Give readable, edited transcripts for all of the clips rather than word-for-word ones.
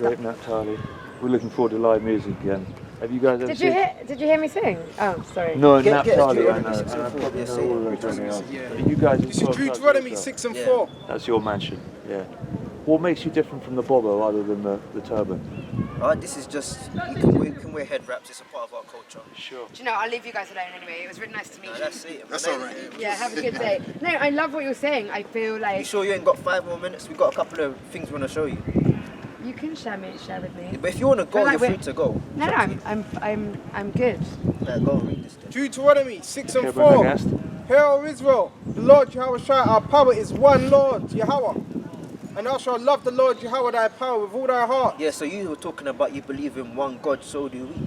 Great, Naphtali. We're looking forward to live music again. Have you guys ever Did you hear me sing? Oh, sorry. No, Get Naphtali, I Deuteronomy know. 6 And I and 4, probably yeah, know say all it. of those else. But you guys This is Deuteronomy 6 and 4. That's your mansion, yeah. What makes you different from the Bobo other than the turban? This is just, you can wear head wraps, it's a part of our culture. Sure. Do you know, I'll leave you guys alone anyway. It was really nice to meet No, you. that's it. That's alright. Yeah, have a good day. No, I love what you're saying. I feel You like sure you ain't got 5 more minutes? We've got a couple of things we want to show you. you can share with me. But if you want to go, But like you're free to go. No, I'm good. Go and read this then. Deuteronomy 6 and Okay, 4. but next. Hear, O Israel, the Lord Yahweh Shai, our power is one Lord, Yahweh. And thou shalt love the Lord Yahweh thy power with all thy heart. Yeah, so you were talking about you believe in one God, so do we.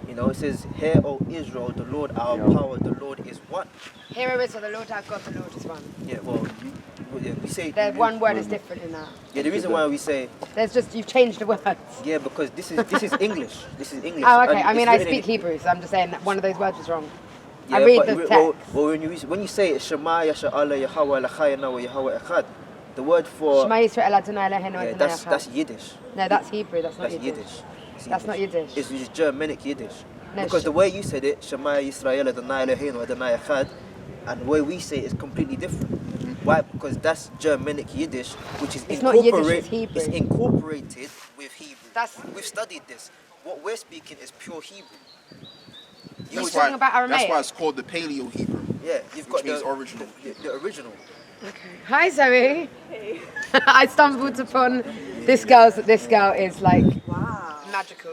You know, it says, Hear, O Israel, the Lord our power, the Lord is one. Here is for the Lord our God, the Lord is one. Yeah, well, we say... The one word is different in that. Yeah, the reason why we say... There's just, you've changed the words. Yeah, because this is English. This is English. Oh, okay. And I mean, it's I written speak Hebrew, so I'm just saying that one of those words was wrong. Yeah, I read but the well, text. when you say Shema Yasha'Allah Yahweh Lachayana wa Yahweh Echad, the word for... Shema Yisrael Adonai Eloheinu yeah, Adonai that's Echad. Yiddish. No, that's Hebrew. That's not That's Yiddish. Yiddish. It's That's not Yiddish. It's Germanic Yiddish. No, Because the way you said it, Shema Yisrael Adonai Eloheinu Adonai Echad, and the way we say it is completely different. Why? Because that's Germanic Yiddish, which is It's not Yiddish, it's Hebrew. It's incorporated with Hebrew. We've studied this. What we're speaking is pure Hebrew. You're talking about Aramaic. That's why it's called the Paleo Hebrew. Yeah, you've got means the original. The original. Okay. Hi Zoe. Hey. I stumbled upon this girl. This girl is like magical.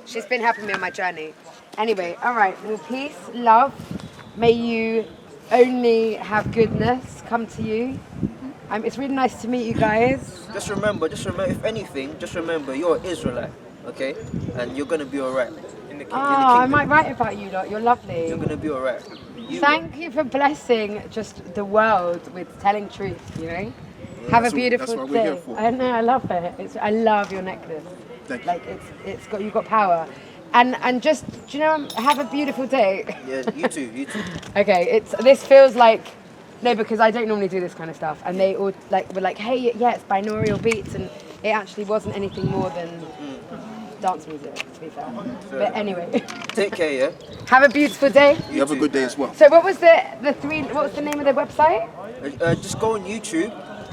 She's been helping me on my journey. Anyway, all right. Well, peace, love. May you only have goodness come to you. It's really nice to meet you guys. Just remember, if anything, just remember you're an Israelite, okay? And you're gonna be alright. I might write about you lot. You're lovely. You're gonna be alright. Thank you for blessing just the world with telling truth, you know? Have a beautiful that's what day. we're here for. I know, I love it. I love your necklace. Thank you. Like you've got power. And just, do you know, have a beautiful day. Yeah, you too. Okay, this feels like, no, because I don't normally do this kind of stuff. And they all were like, hey, yeah, it's binaural beats. And it actually wasn't anything more than dance music, to be fair. But anyway. Take care, yeah? Have a beautiful day. You have a good day as well. So what was the name of the website? Just go on YouTube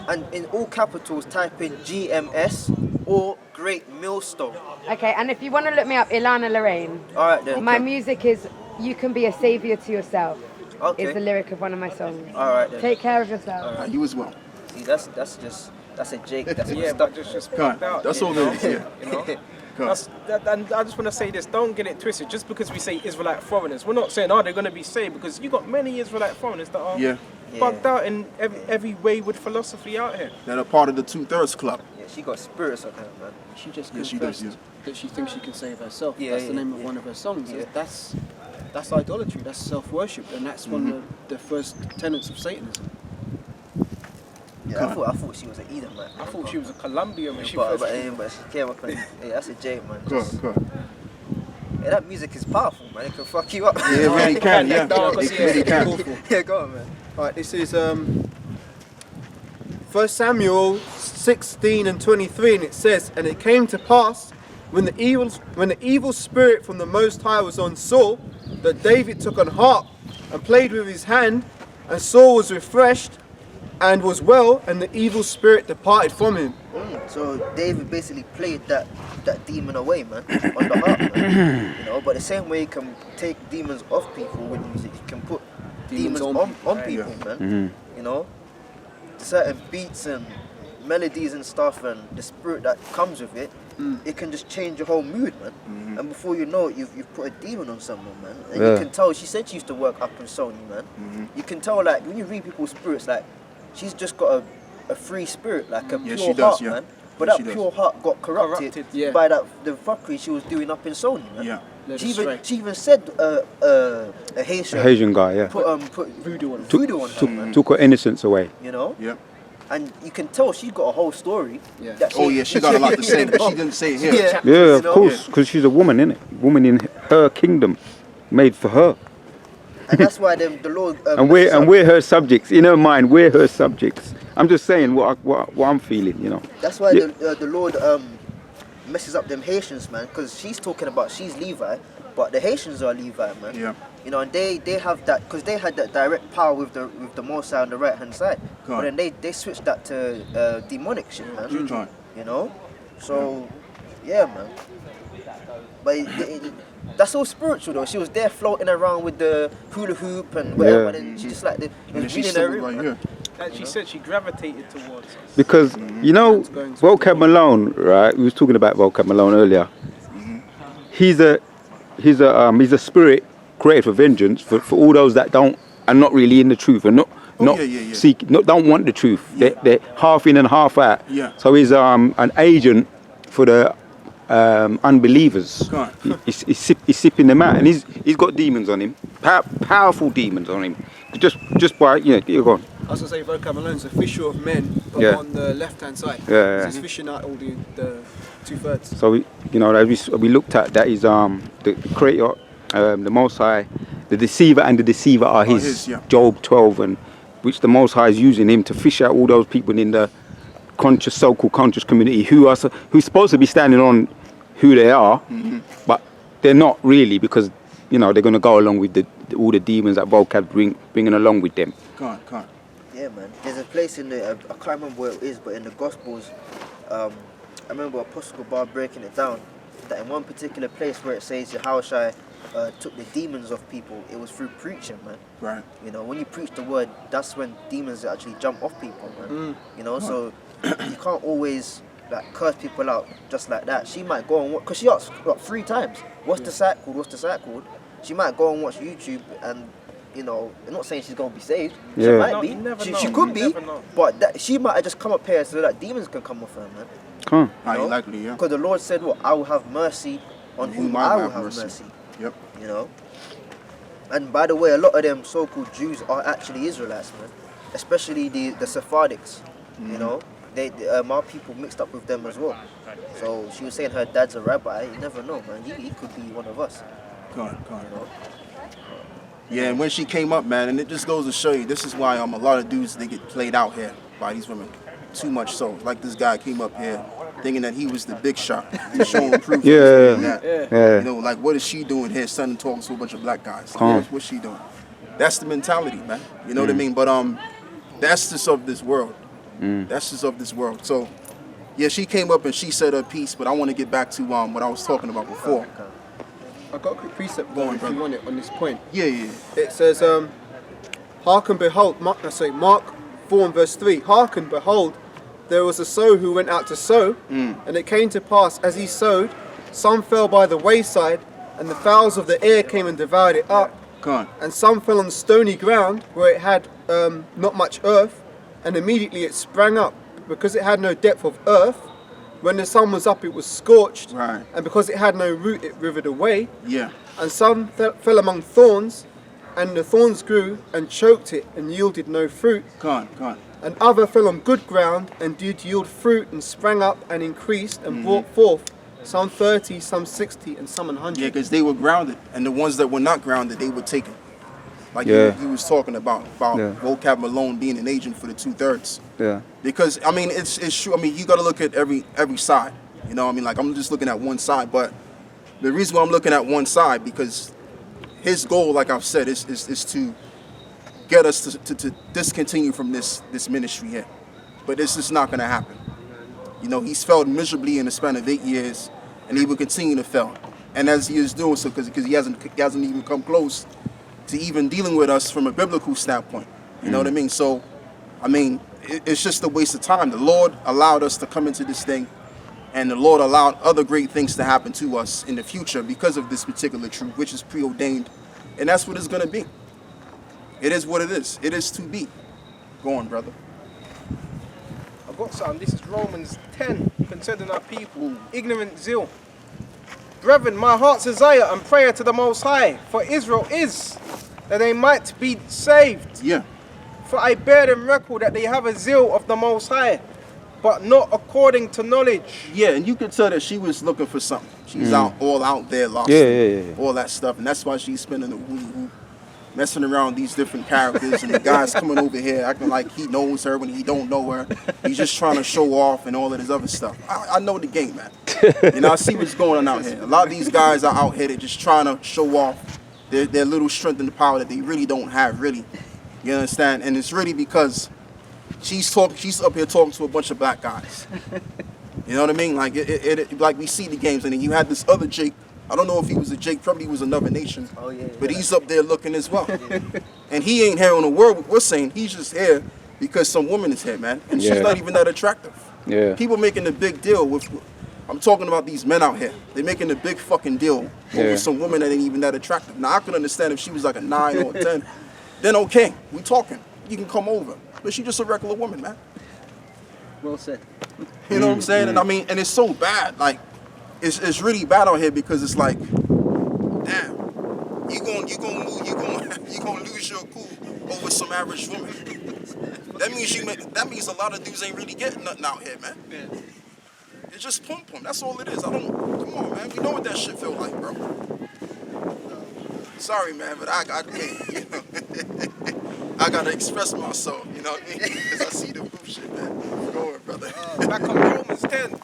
and in all capitals type in GMS or Great Millstone. Okay, and if you want to look me up, Ilana Lorraine. Alright then. My music is You Can Be a Savior to Yourself. Okay. Is the lyric of one of my songs. Alright then. Take care of yourself. And you as well. See, that's a Jake. That's Yeah, but just plugged out. That's you all know? it is, yeah. You know? And I just want to say this, don't get it twisted. Just because we say Israelite foreigners, we're not saying, they're going to be saved, because you got many Israelite foreigners that are bugged out in every wayward philosophy out here. That are part of the 2/3 club. Yeah, she got spirits on her, man. She just Yes, confessed she does, that she thinks she can save herself. Yeah, That's the yeah, name of yeah. one of her songs. Yeah. That's idolatry. That's self-worship, and that's one of the first tenets of Satanism. Yeah, I thought she was an Edom, man. I thought she was a Colombian when she But first... she came up and that's a Jake, man. Good. Yeah, that music is powerful, man. It can fuck you up. Yeah, it really can, yeah. It really can. Yeah, go on, man. Alright, this is 1 Samuel 16 and 23, and it says, and it came to pass when the evil spirit from the Most High was on Saul, that David took an harp and played with his hand, and Saul was refreshed and was well, and the evil spirit departed from him. So David basically played that demon away, man, on the harp, man. You know, but the same way you can take demons off people with music, you can put demons on people, man. You know, certain beats and melodies and stuff, and the spirit that comes with it, it can just change your whole mood, man. And before you know it, you've put a demon on someone, man. And you can tell. She said she used to work up in Sony, man. You can tell, like, when you read people's spirits, like, she's just got a free spirit, like a pure heart, man. But that pure heart got corrupted by the fuckery she was doing up in Sony, man. Yeah. She even said a Haitian guy, yeah. Put voodoo on her, man. Took her innocence away. You know? Yeah. And you can tell she's got a whole story. Yeah. She got a lot to say, but she didn't say it here. Yeah, of course, because she's a woman, innit? Woman in her kingdom, made for her. And that's why the Lord... and we're her subjects. In her mind, we're her subjects. I'm just saying what I'm feeling, you know. That's why the Lord messes up them Haitians, man, because she's talking about she's Levi, but the Haitians are Levi, man. Yeah. You know, and they have that, because they had that direct power with the Mosai on the right hand side. But then they switched that to demonic shit, man. You know? So, yeah, man. But that's all spiritual though. She was there floating around with the hula hoop and whatever, and she just like it was reading her room. And she said she gravitated towards us. Because you know, Vocab Malone, right? We was talking about Vocab Malone earlier. He's a spirit created for vengeance for all those that are not really in the truth and don't want the truth. They're half in and half out. Yeah. So he's an agent for the unbelievers. He's sipping them out, and he's got demons on him, powerful demons on him. Just by you're gone. I was going to say Vocab Malone's a fisher of men, but on the left-hand side. Yeah. So he's fishing out all the 2/3. So as we looked at, that is the creator, the Most High, the deceiver and the deceiver are his. Job 12, and which the Most High is using him to fish out all those people in the conscious, so-called conscious community who's supposed to be standing on who they are, but they're not really, because they're going to go along with all the demons that Vocab bringing along with them. Can't. Yeah, man. There's a place in the I can't remember where it is, but in the Gospels, I remember Apostle Bar breaking it down that in one particular place where it says Yahushua took the demons off people, it was through preaching, man. Right. You know, when you preach the word, that's when demons actually jump off people, man. You know, so you can't always like curse people out just like that. She might go and watch, because she asked 3 times, what's the site called? She might go and watch YouTube and, I'm not saying she's going to be saved. She might be. She could be. But she might have just come up here so that demons can come off her, man. Highly likely, yeah. Because the Lord said, I will have mercy on whom I will have mercy. Yep. You know? And by the way, a lot of them so-called Jews are actually Israelites, man. Especially the Sephardics, you know? Our people mixed up with them as well. So she was saying her dad's a rabbi. You never know, man. He could be one of us. Go on. You know? Yeah, and when she came up, man, and it just goes to show you, this is why a lot of dudes, they get played out here by these women. Too much so. Like this guy came up here thinking that he was the big shot. He's showing proof. Yeah. Like, what is she doing here, standing talking to a bunch of black guys? What's she doing? That's the mentality, man. You know what I mean? But that's just of this world. That's just of this world. So, yeah, she came up and she said her piece, but I want to get back to what I was talking about before. I've got a quick precept going if you want it on this point. Yeah. It says, hearken, behold, Mark 4 and verse 3. Hearken, behold, there was a sower who went out to sow, and it came to pass, as he sowed, some fell by the wayside, and the fowls of the air came and devoured it up. And some fell on stony ground, where it had not much earth, and immediately it sprang up, because it had no depth of earth. When the sun was up, it was scorched, and because it had no root, it withered away. And some fell among thorns, and the thorns grew and choked it and yielded no fruit. And other fell on good ground and did yield fruit and sprang up and increased and brought forth some 30, some 60, and some 100. Yeah, because they were grounded, and the ones that were not grounded, they were taken. Like you was talking about Vocab Malone being an agent for the 2/3. Yeah. Because I mean, it's true. I mean, you got to look at every side. You know, I mean, like I'm just looking at one side, but the reason why I'm looking at one side, because his goal, like I've said, is to get us to discontinue from this ministry here. But this is not going to happen. You know, he's failed miserably in the span of 8 years, and he will continue to fail. And as he is doing so, because he hasn't even come close to even dealing with us from a biblical standpoint. You know what I mean? So, I mean, it's just a waste of time. The Lord allowed us to come into this thing, and the Lord allowed other great things to happen to us in the future because of this particular truth, which is preordained. And that's what it's going to be. It is what it is. It is to be. Go on, brother. I've got something. This is Romans 10, concerning our people. Ignorant zeal. Brethren, my heart's desire and prayer to the Most High for Israel is that they might be saved. Yeah. For I bear them record that they have a zeal of the Most High, but not according to knowledge. Yeah, and you could tell that she was looking for something. She's all out there, lost. Yeah. All that stuff, and that's why she's spinning the woo-woo. messing around these different characters, and the guy's coming over here acting like he knows her when he don't know her. He's just trying to show off and all of this other stuff. I know the game, man. You know, I see what's going on out here. A lot of these guys are out here that just trying to show off their little strength and the power that they really don't have, really. You understand? And it's really because she's up here talking to a bunch of black guys. You know what I mean? Like like we see the games, and then you had this other Jake. I don't know if he was a Jake, probably he was another nation. Oh, yeah, but he's up there looking as well. And he ain't here on the world. We're saying he's just here because some woman is here, man. And she's not even that attractive. Yeah. People making a big deal with, I'm talking about these men out here. They're making a big fucking deal over some woman that ain't even that attractive. Now, I could understand if she was like a 9 or a 10. Then okay, we talking. You can come over. But she's just a regular woman, man. Well said. You know what I'm saying? And I mean, and it's so bad. Like, it's really bad out here because it's like, damn, you gonna lose your cool over some average woman. That means a lot of dudes ain't really getting nothing out here, man. It's just pum pum. That's all it is. Come on, man. We know what that shit feel like, bro. Sorry, man, but I can't. You know? I gotta express myself. You know what I mean? Because I see the proof shit, man. Go on, brother. Back on Romans 10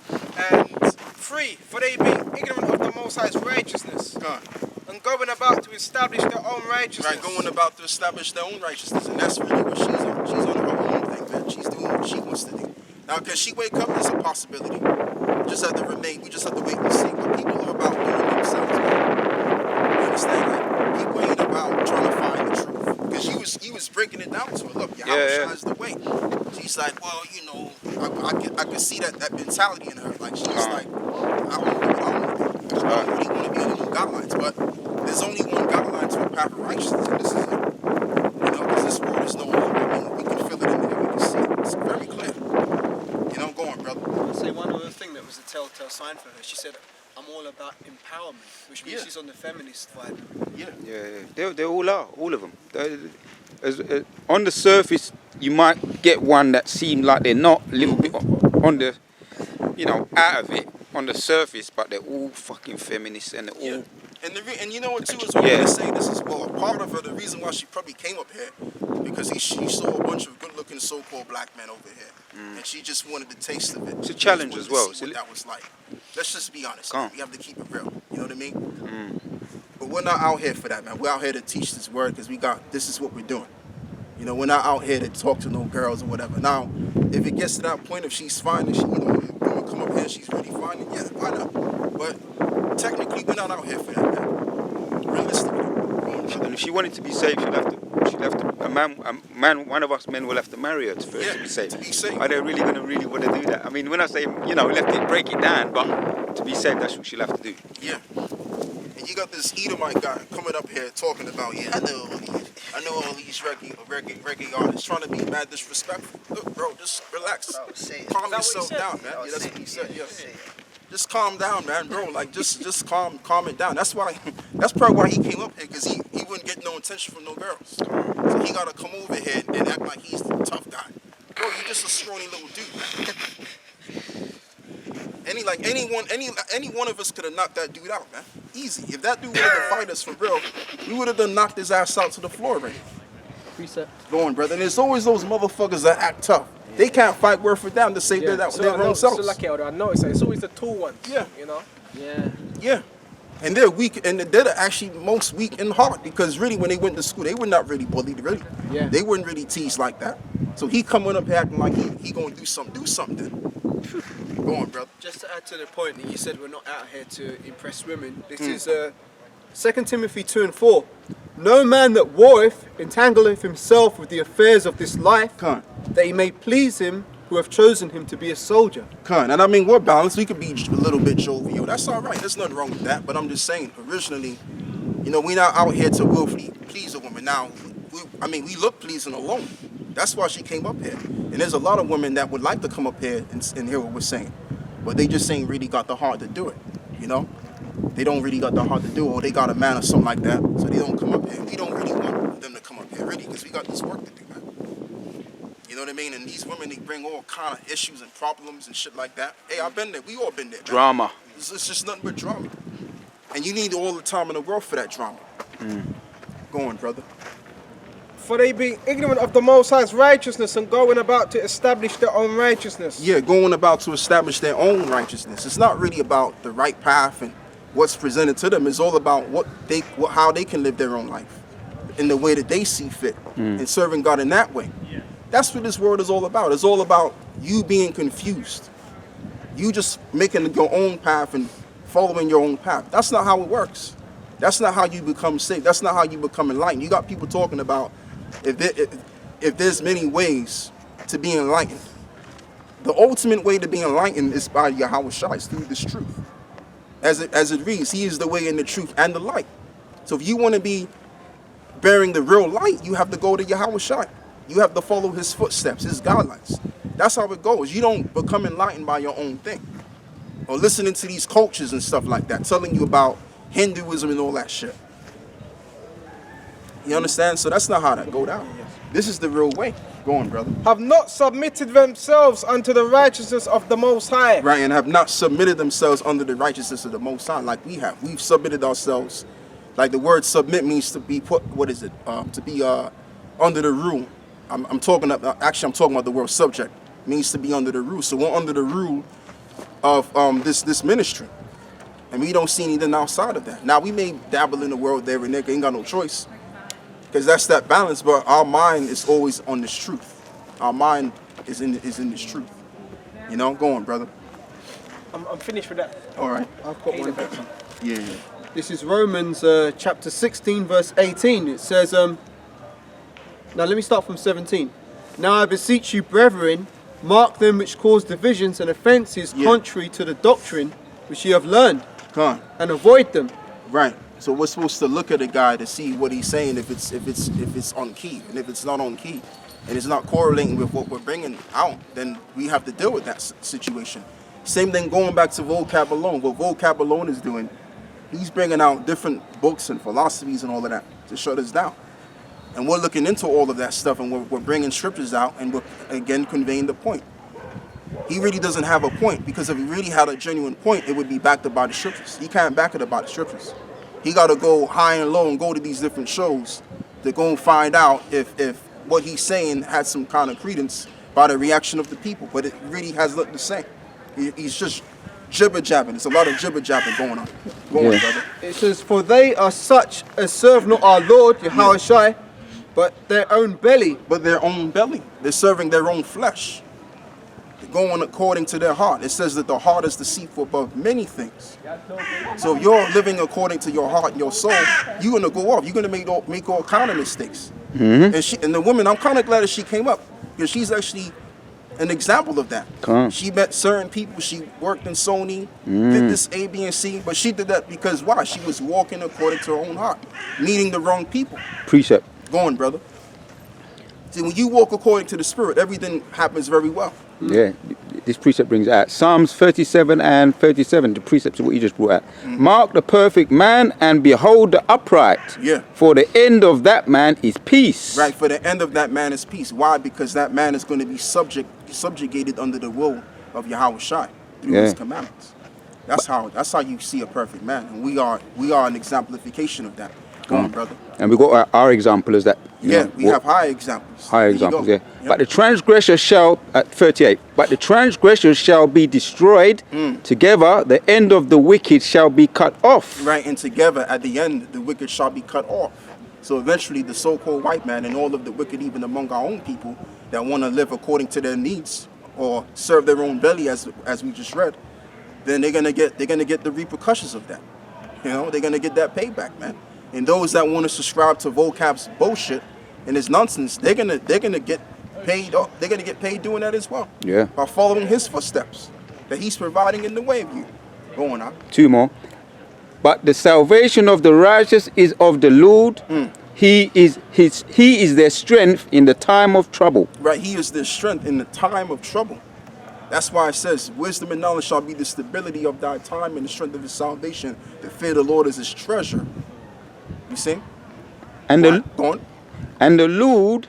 and 3, for they being ignorant of the Most High's righteousness, and going about to establish their own righteousness. Right, going about to establish their own righteousness, and that's really what she's on. She's on her own thing, man. She's doing what she wants to do. Now, can she wake up? There's a possibility. We just have to wait and see what people are about doing themselves, man. You understand? Like, people ain't about trying to find the truth. Because he was breaking it down to her. Look, Yahweh is the way. She's like, well, you know, I can see that mentality in her. Like, she's like, I don't really want to be in the new guidelines, but there's only one guideline to a path of righteousness, and this is it. You know, because this world is no longer, I mean, we can feel it in there, we can see it. It's very clear. You know, go on, brother. I'd say one other thing that was a telltale sign for her, she said, I'm all about empowerment, which means she's on the feminist vibe. Yeah. They all are, all of them. On the surface, you might get one that seem like they're not a little bit on the, you know, out of it on the surface, but they're all fucking feminists and they're all. And you know what too is what I'm gonna say this as well. Part of her, the reason why she probably came up here, because she saw a bunch of good-looking so-called black men over here, and she just wanted the taste of it. It's a challenge as well. See what that was like. Let's just be honest. We have to keep it real. You know what I mean? But we're not out here for that, man. We're out here to teach this word because this is what we're doing. You know, we're not out here to talk to no girls or whatever. Now, if it gets to that point, if she's fine and she, you know, come up here and she's really fine, then yeah, why not? But technically, we're not out here for that, man. Realistically. And if she wanted to be safe, she'd have to. One of us men will have to marry her for her to be safe. To be safe. Are they really going to want to do that? I mean, when I say, you know, break it down, but to be safe, that's what she'll have to do. Yeah. And you got this Edomite guy coming up here talking about, I know all these reggae artists trying to be mad disrespectful. Look, bro, just relax. Calm yourself down, man. Yeah, that's what he said. Yeah. Just calm down, man, bro. Like, just calm it down. That's probably why he came up here, because he wouldn't get no attention from no girls. So he gotta come over here and act like he's the tough guy. Bro, you're just a scrawny little dude, man. Any one of us could have knocked that dude out, man. Easy. If that dude would have fight us for real, we would have done knocked his ass out to the floor already. Precept. Go on, brother. And there's always those motherfuckers that act tough. They can't fight word for them to save their own selves. So like I noticed, it's always the tall ones. Yeah. You know? Yeah. And they're weak, and they're actually most weak in heart, because really when they went to school, they were not really bullied, really. Yeah. They weren't really teased like that. So he coming up here acting like he gonna do something then. Go on, brother. Just to add to the point that you said we're not out here to impress women, this is 2 Timothy 2:4. No man that warreth entangleth himself with the affairs of this life, that he may please him who have chosen him to be a soldier. And I mean, we're balanced. We could be a little bit jovial. That's all right. There's nothing wrong with that. But I'm just saying, originally, you know, we're not out here to willfully please a woman. Now, we look pleasing alone. That's why she came up here. And there's a lot of women that would like to come up here and hear what we're saying. But they just ain't really got the heart to do it, you know? They don't really got the heart to do it, or they got a man or something like that, so they don't come up here. We don't really want them to come up here, really, because we got this work to do, man. You know what I mean? And these women, they bring all kind of issues and problems and shit like that. Hey, I've been there. We all been there. Drama. Man. It's just nothing but drama. And you need all the time in the world for that drama. Go on, brother. For they being ignorant of the Most High's righteousness and going about to establish their own righteousness. Yeah, going about to establish their own righteousness. It's not really about the right path and what's presented to them. It's all about how they can live their own life in the way that they see fit and serving God in that way. That's what this world is all about. It's all about you being confused. You just making your own path and following your own path. That's not how it works. That's not how you become saved. That's not how you become enlightened. You got people talking about if there's many ways to be enlightened. The ultimate way to be enlightened is by Yahweh Shai, through this truth. As it reads, he is the way and the truth and the light. So if you want to be bearing the real light, you have to go to Yahweh Shai. You have to follow his footsteps, his guidelines. That's how it goes. You don't become enlightened by your own thing. Or listening to these cultures and stuff like that, telling you about Hinduism and all that shit. You understand? So that's not how that go down. This is the real way. Go on, brother. Have not submitted themselves unto the righteousness of the Most High. Right, and have not submitted themselves under the righteousness of the Most High like we have. We've submitted ourselves. Like the word submit means to be put, what is it? To be under the rule. I'm talking about the word subject. It means to be under the rule. So we're under the rule of this ministry. And we don't see anything outside of that. Now we may dabble in the world there and there, ain't got no choice. Because that's that balance, but our mind is always on this truth. Our mind is in this truth. You know, go on, brother. I'm finished with that. All right. I've got one. Yeah. This is Romans chapter 16, verse 18. It says, now let me start from 17. Now I beseech you, brethren, mark them which cause divisions and offences contrary to the doctrine which ye have learned, and avoid them. Right. So we're supposed to look at a guy to see what he's saying, if it's on key, and if it's not on key, and it's not correlating with what we're bringing out, then we have to deal with that situation. Same thing going back to vocab alone. What vocab alone is doing, he's bringing out different books and philosophies and all of that to shut us down. And we're looking into all of that stuff, and we're bringing scriptures out, and we're again conveying the point. He really doesn't have a point, because if he really had a genuine point, it would be backed up by the scriptures. He can't back it up by the scriptures. He got to go high and low and go to these different shows to go and find out if what he's saying has some kind of credence by the reaction of the people. But it really has nothing to say. He's just jibber-jabbing. There's a lot of jibber-jabbing going on. Go on, brother. It says, for they are such as serve not our Lord, Yahweh Shai, but their own belly. But their own belly. They're serving their own flesh. They're going according to their heart. It says that the heart is deceitful above many things. So if you're living according to your heart and your soul, you're going to go off. You're going to make all kind of mistakes. And the woman, I'm kind of glad that she came up, because she's actually an example of that. She met certain people. She worked in Sony, did this A, B, and C, but she did that because why? She was walking according to her own heart, meeting the wrong people. Precept. Go on, brother. See, when you walk according to the Spirit, everything happens very well. Yeah, this precept brings out Psalms 37 and 37, the precepts of what you just brought out. Mark the perfect man and behold the upright. Yeah. For the end of that man is peace. Right, for the end of that man is peace. Why? Because that man is going to be subjugated under the will of Yahweh Shai through his commandments. That's how you see a perfect man. And we are an exemplification of that. Go on, brother. And we got our example as that. We have high examples. High examples, yeah. Yep. But the transgressor shall, at 38, but the transgressor shall be destroyed. Together, the end of the wicked shall be cut off. Right, and together, at the end, the wicked shall be cut off. So eventually, the so-called white man and all of the wicked, even among our own people, that want to live according to their needs or serve their own belly, as we just read, then they're gonna get the repercussions of that. You know, they're gonna get that payback, man. And those that want to subscribe to vocab's bullshit and his nonsense, they're gonna get paid. They're gonna get paid doing that as well. Yeah. By following his footsteps that he's providing in the way of you. Going on. Two more. But the salvation of the righteous is of the Lord. He is their strength in the time of trouble. Right. He is their strength in the time of trouble. That's why it says, wisdom and knowledge shall be the stability of thy time and the strength of his salvation. The fear of the Lord is his treasure. You see? And the Lord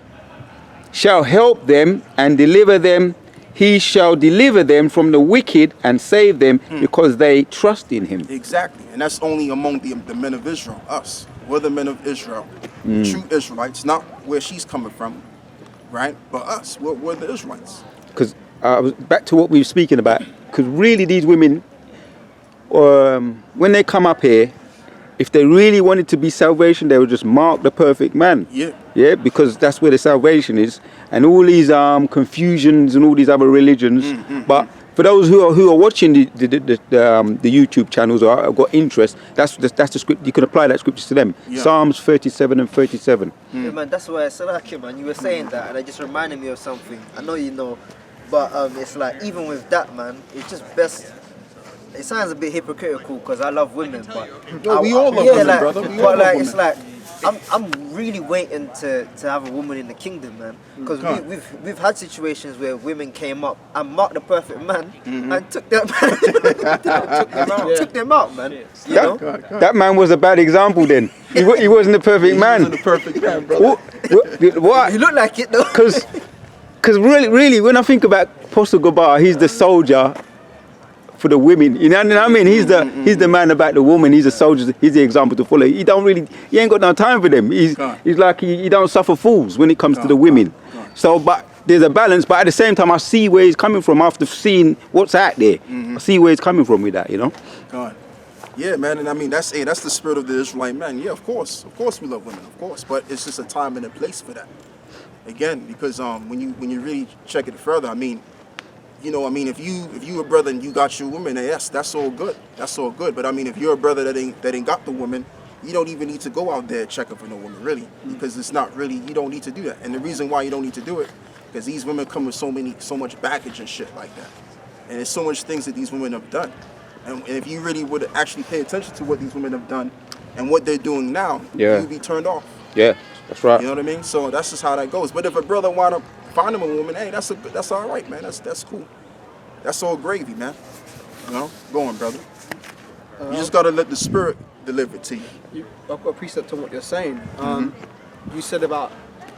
shall help them and deliver them. He shall deliver them from the wicked and save them because they trust in him. Exactly. And that's only among the men of Israel, us. We're the men of Israel, true Israelites, not where she's coming from, right? But us, we're the Israelites. Because back to what we were speaking about, because really these women, when they come up here, if they really wanted to be salvation, they would just mark the perfect man. Yeah. Yeah, because that's where the salvation is. And all these confusions and all these other religions. But for those who are watching the YouTube channels or have got interest, that's the script. You can apply that scripture to them. Yeah. Psalms 37 and 37. Yeah, man, that's why I said, like, man, you were saying that, and it just reminded me of something. I know you know, but it's like, even with that, man, it's just best. It sounds a bit hypocritical because I love women, but We all love women, like, brother. We all but love like, it's women. like I'm really waiting to have a woman in the kingdom, man, because we've had situations where women came up and marked the perfect man and took that man, took them out, man. You know? That man was a bad example then. He wasn't the perfect man. He wasn't the perfect man, brother. What? You look like it though. Because really, when I think about Apostle Gabar, he's the soldier for the women. You know what I mean? He's the man about the woman. He's the soldier. He's the example to follow. He ain't got no time for them. He's like he don't suffer fools when it comes to the women. So, but there's a balance. But at the same time, I see where he's coming from after seeing what's out there. I see where he's coming from with that. You know. God. Yeah, man, and I mean that's the spirit of the Israelite man. Yeah, of course we love women, of course, but it's just a time and a place for that. Again, because when you really check it further, I mean, you know, I mean, if you a brother and you got your woman, yes, that's all good. That's all good. But I mean, if you're a brother that ain't got the woman, you don't even need to go out there checking for no woman, really, because it's not really, you don't need to do that. And the reason why you don't need to do it, because these women come with so much baggage and shit like that, and there's so much things that these women have done. And if you really would actually pay attention to what these women have done and what they're doing now, you'd be turned off. Yeah, that's right. You know what I mean? So that's just how that goes. But if a brother want to find him a woman, hey, that's all right, man. That's cool. That's all gravy, man. You know, go on, brother. You just gotta let the spirit deliver it to you. I've got a precept on what you're saying. You said about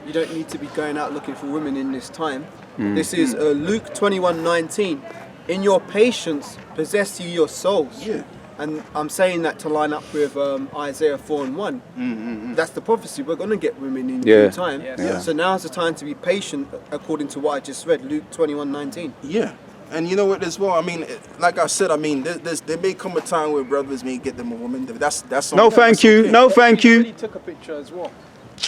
you don't need to be going out looking for women in this time. This is Luke 21:19. In your patience, possess ye your souls. Yeah. And I'm saying that to line up with Isaiah 4:1. That's the prophecy. We're going to get women in due time. So now's the time to be patient, according to what I just read, Luke 21:19. Yeah. And you know what as well? I mean, like I said, I mean, there may come a time where brothers may get them a woman. That's no, thank you. Okay. No, thank He you. really took a picture as well.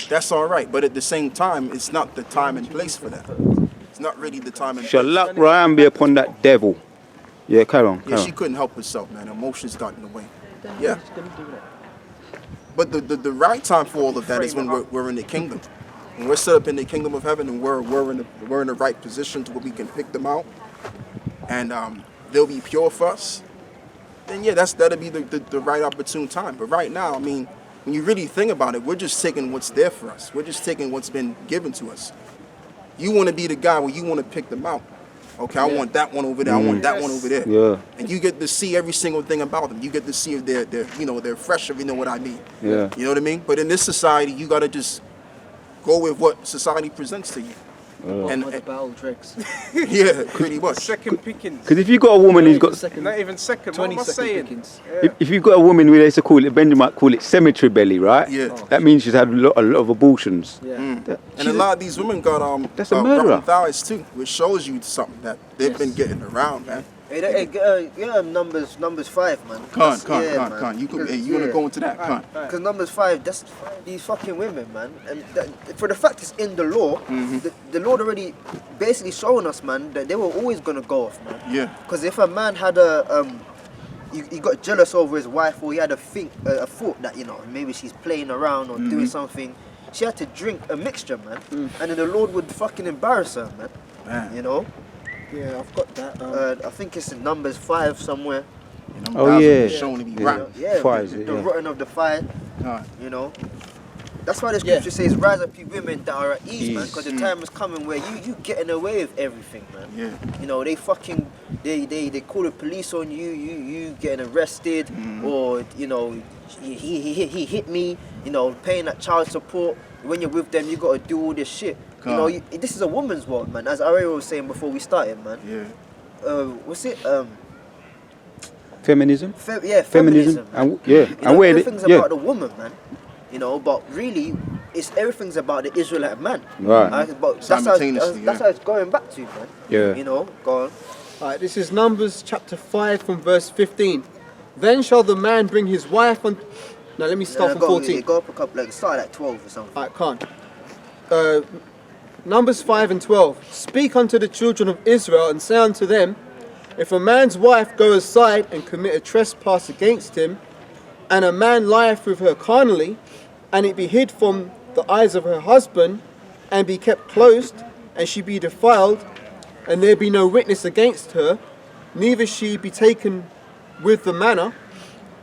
That's all right. But at the same time, it's not the time and place for that. It's not really the time and Shall place. luck Ryan be upon that devil. Yeah, carry on. Yeah, she couldn't help herself, man. Emotions got in the way. Yeah. But the right time for all of that is when we're in the kingdom. When we're set up in the kingdom of heaven and we're in the right position to where we can pick them out, and they'll be pure for us. Then yeah, that'll be the right opportune time. But right now, I mean, when you really think about it, we're just taking what's there for us. We're just taking what's been given to us. You want to be the guy where you want to pick them out. Okay, I want that one over there. I want that one over there. Yeah. And you get to see every single thing about them. You get to see if they're fresh, if you know what I mean. Yeah. You know what I mean? But in this society, you gotta just go with what society presents to you. And yeah, pretty much. Second pickings. Because if you got a woman who's got, Not even second. What am I saying? if you've got a woman who they used to call it, Benjamin might call it cemetery belly, right? Yeah. That means she's had a lot of abortions. And a lot of these women got That's a murderer. broken thighs too, which shows you something that they've been getting around, man. Numbers 5, man. Con. You want to go into that, con? Because Numbers 5, that's these fucking women, man. And for the fact it's in the law, the Lord already basically showing us, man, that they were always gonna go off, man. Yeah. Because if a man had he got jealous over his wife, or he had a thought that, you know, maybe she's playing around or doing something, she had to drink a mixture, man. And then the Lord would fucking embarrass her, man. You know. Yeah, I've got that. I think it's in Numbers 5 somewhere. Oh yeah. Shown to be rotten. Yeah, Fire, the rotten of the fire. Con. You know. That's why the scripture says, "Rise up, you women that are at ease, man," because the time is coming where you getting away with everything, man. Yeah. You know, they call the police on you. You getting arrested, or you know, he hit me. You know, paying that child support. When you're with them, you gotta do all this shit. You know, this is a woman's world, man. As Ariel was saying before we started, man. Yeah. What's it? Feminism. Feminism. And You know, where everything's about the woman, man. you know. But really, everything's about the Israelite man. Right. But that's how it's going back to, man. Yeah. You know, go on. Alright, this is Numbers chapter 5 from verse 15. Then shall the man bring his wife on... Now let me start from 14. Go up a couple, start at 12 or something. I can't. Numbers 5 and 12. Speak unto the children of Israel and say unto them, if a man's wife go aside and commit a trespass against him, and a man lieth with her carnally, and it be hid from the eyes of her husband, and be kept closed, and she be defiled, and there be no witness against her, neither she be taken with the manner,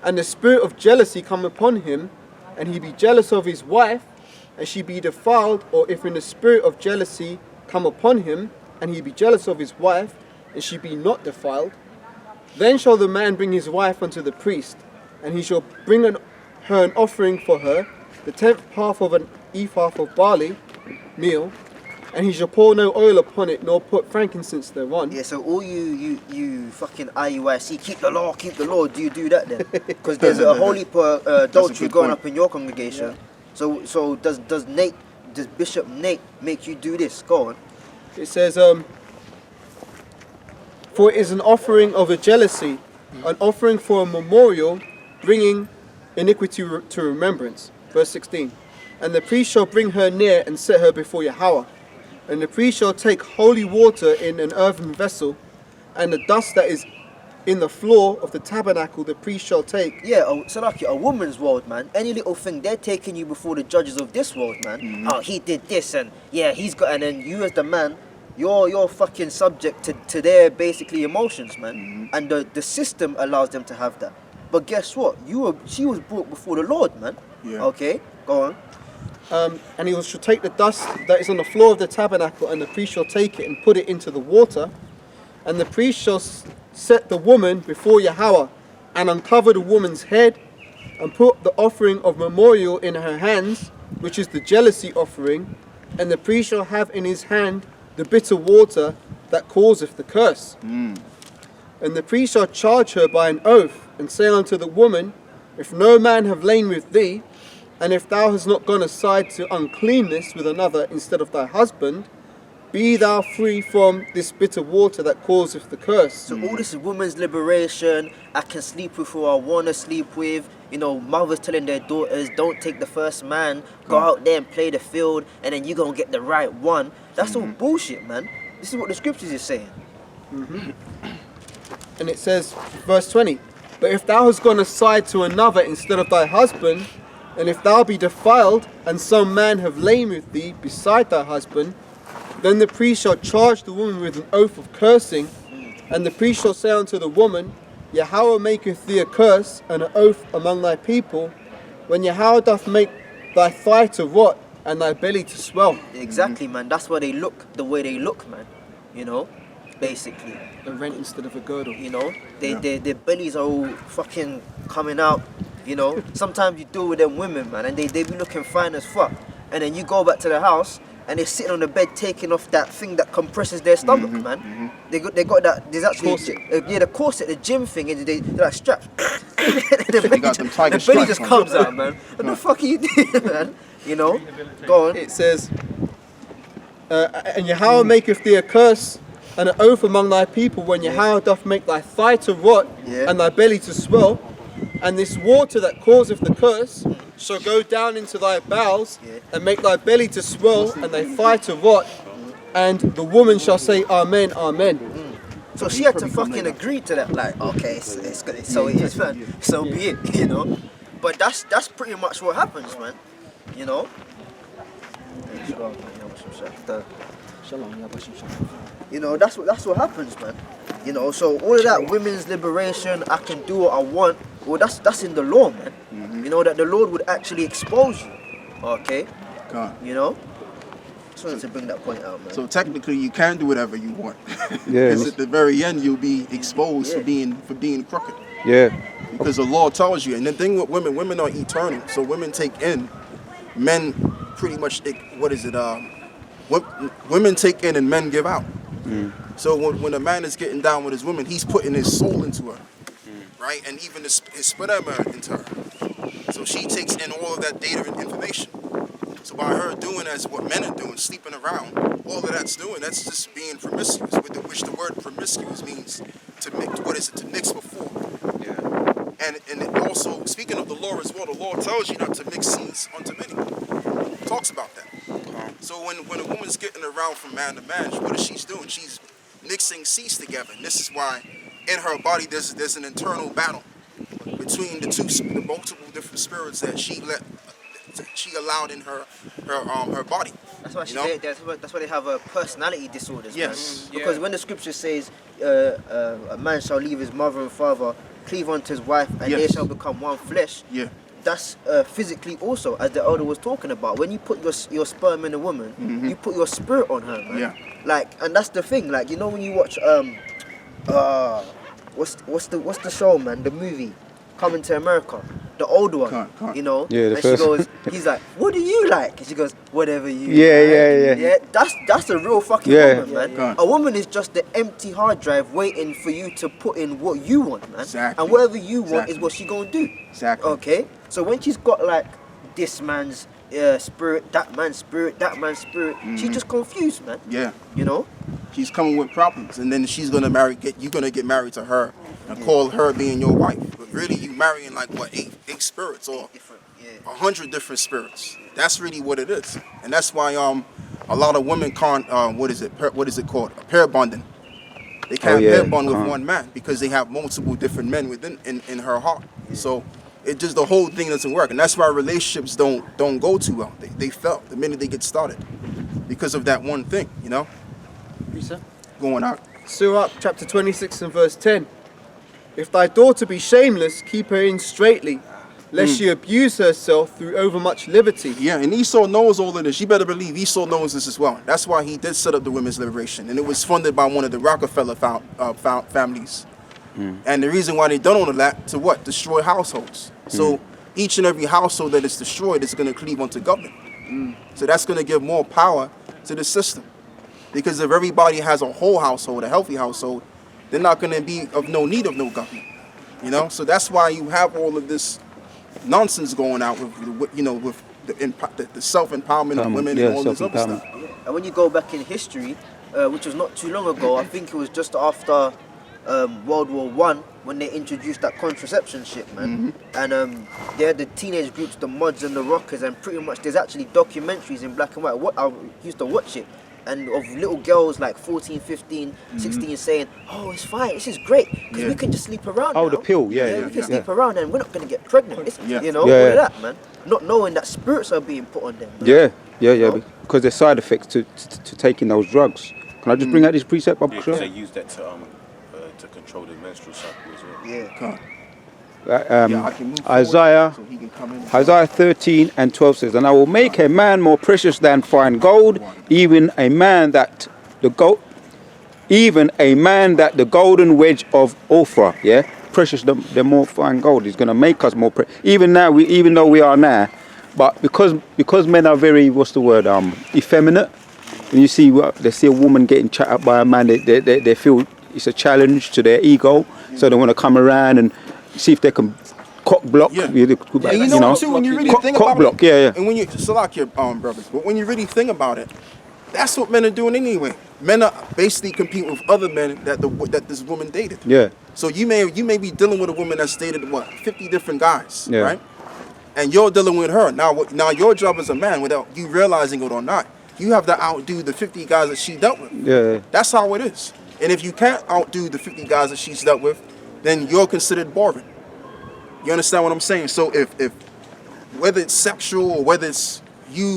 and the spirit of jealousy come upon him, and he be jealous of his wife, and she be defiled, or if in the spirit of jealousy come upon him, and he be jealous of his wife, and she be not defiled, then shall the man bring his wife unto the priest, and he shall bring her an offering for her, the 10th half of an ephah of barley meal, and he shall pour no oil upon it, nor put frankincense thereon. Yeah, so all you fucking IUIC, keep the law, do you do that then? Because there's a whole heap of adultery going up in your congregation. So does Bishop Nate make you do this? Go on. It says, for it is an offering of a jealousy, an offering for a memorial, bringing iniquity to remembrance. Verse 16. And the priest shall bring her near and set her before Yahweh. And the priest shall take holy water in an earthen vessel, and the dust that is in the floor of the tabernacle the priest shall take. Yeah, so like a woman's world, man. Any little thing, they're taking you before the judges of this world, man. Oh, he did this, and yeah, he's got, and then you as the man, you're fucking subject to their basically emotions, man. And the system allows them to have that. But guess what? She was brought before the Lord, man. Yeah. Okay, go on. And he shall take the dust that is on the floor of the tabernacle, and the priest shall take it and put it into the water. And the priest shall set the woman before Yahweh, and uncover the woman's head, and put the offering of memorial in her hands, which is the jealousy offering. And the priest shall have in his hand the bitter water that causeth the curse. And the priest shall charge her by an oath, and say unto the woman, if no man have lain with thee, and if thou hast not gone aside to uncleanness with another instead of thy husband, be thou free from this bitter water that causeth the curse. So all this is women's liberation. I can sleep with who I want to sleep with. You know, mothers telling their daughters, don't take the first man, go out there and play the field, and then you're going to get the right one. That's all bullshit, man. This is what the scriptures is saying. And it says, verse 20, but if thou hast gone aside to another instead of thy husband, and if thou be defiled, and some man have lain with thee beside thy husband, then the priest shall charge the woman with an oath of cursing, and the priest shall say unto the woman, Yahweh maketh thee a curse and an oath among thy people, when Yahweh doth make thy thigh to rot and thy belly to swell. Exactly, man. That's why they look the way they look, man. You know, basically. A rent instead of a girdle. You know, their bellies are all fucking coming out. You know, sometimes you deal with them women, man, and they be looking fine as fuck. And then you go back to the house, and they're sitting on the bed taking off that thing that compresses their stomach, man. They got that. There's actually the corset, the gym thing, and they're like straps. the belly just comes out, man. What the fuck are you doing, man? You know, go on. It says, and Yahweh maketh thee a curse and an oath among thy people, when Yahweh doth make thy thigh to rot and thy belly to swell, and this water that causeth the curse shall go down into thy bowels and make thy belly to swell and thy thigh to rot, and the woman shall say, Amen, Amen. So she had to fucking agree to that, like, okay, so it is, man. So be it, you know. But that's pretty much what happens, man. You know. You know, that's what happens, man. You know, so all of that women's liberation, I can do what I want. Well, that's in the law, man. You know, that the Lord would actually expose you. Okay. God. You know. Just wanted to bring that point out, man. So technically, you can do whatever you want. Yeah. Because at the very end, you'll be exposed for being crooked. Yeah. Because the law tells you. And the thing with women are eternal. So women take in, men pretty much, women take in and men give out. So when a man is getting down with his woman, he's putting his soul into her, right? And even his sperma into her. So she takes in all of that data and information. So by her doing as what men are doing, sleeping around, all of that's doing, that's just being promiscuous, which the word promiscuous means to mix. What is it? To mix before. Yeah. And it also, speaking of the law as well, the law tells you not to mix seeds unto many. It talks about that. So when a woman's getting around from man to man, what is she doing? She's mixing seeds together. And this is why in her body there's an internal battle between the multiple different spirits that she allowed in her body. That's why that's why they have personality disorders. Yes. Man. Because when the scripture says a man shall leave his mother and father, cleave unto his wife, and they shall become one flesh. Yeah. That's physically also, as the elder was talking about. When you put your sperm in a woman, you put your spirit on her, man. Yeah. Like, and that's the thing. Like, you know, when you watch what's the show, man? The movie Coming to America, the old one. Can't. You know. Yeah, the and first. she goes, he's like, what do you like? And she goes, whatever you. Yeah. Yeah. That's a real fucking woman, man. Yeah. A woman is just the empty hard drive waiting for you to put in what you want, man. Exactly. And whatever you want is what she gonna do. Exactly. Okay. So when she's got like this man's spirit, that man's spirit, she's just confused, man. Yeah. You know. She's coming with problems, and then she's gonna you're gonna get married to her and call her being your wife. But really, you marrying like what, eight spirits or 100 different spirits. That's really what it is, and that's why a lot of women can't what is it called, pair bonding. They can't pair bond with one man because they have multiple different men within in her heart. So it just, the whole thing doesn't work, and that's why relationships don't go too well. They fail the minute they get started because of that one thing, you know. Going out. Surah chapter 26 and verse 10. If thy daughter be shameless, keep her in straitly, lest she abuse herself through overmuch liberty. Yeah, and Esau knows all of this. You better believe Esau knows this as well. That's why he did set up the women's liberation, and it was funded by one of the Rockefeller families. And the reason why they done all of that, to what? Destroy households. So each and every household that is destroyed is going to cleave onto government. So that's going to give more power to the system. Because if everybody has a whole household, a healthy household, they're not going to be of no need of no government. You know, so that's why you have all of this nonsense going out with the self-empowerment of women and all this other stuff. And when you go back in history, which was not too long ago, I think it was just after World War I, when they introduced that contraception shit, man. And they had the teenage groups, the Mods and the Rockers, and pretty much there's actually documentaries in black and white. I used to watch it. And of little girls like 14, 15, 16 saying, oh, it's fine, this is great, because we can just sleep around now. The pill, we can sleep around and we're not going to get pregnant. You know, all of that, man. Not knowing that spirits are being put on them. Man. Yeah, because there's side effects to taking those drugs. Can I just bring out this precept, Bob? They use that to control the menstrual cycle as well. Yeah. Isaiah 13 and 12 says, and I will make a man more precious than fine gold, even a man that the golden wedge of Ophrah, precious than more fine gold. He's going to make us more precious. Even though we are now, but because men are very, effeminate. When you see they see a woman getting chat up by a man, they feel it's a challenge to their ego, so they want to come around and see if they can cock block. And you know too, when you really think about it, and when you select your brothers, but when you really think about it, that's what men are doing anyway. Men are basically competing with other men that this woman dated. Yeah. So you may be dealing with a woman that's dated 50 different guys, right? And you're dealing with her now. Your job as a man, without you realizing it or not, you have to outdo the 50 guys that she dealt with. Yeah. That's how it is. And if you can't outdo the 50 guys that she's dealt with, then you're considered boring. You understand what I'm saying? So if whether it's sexual or whether it's you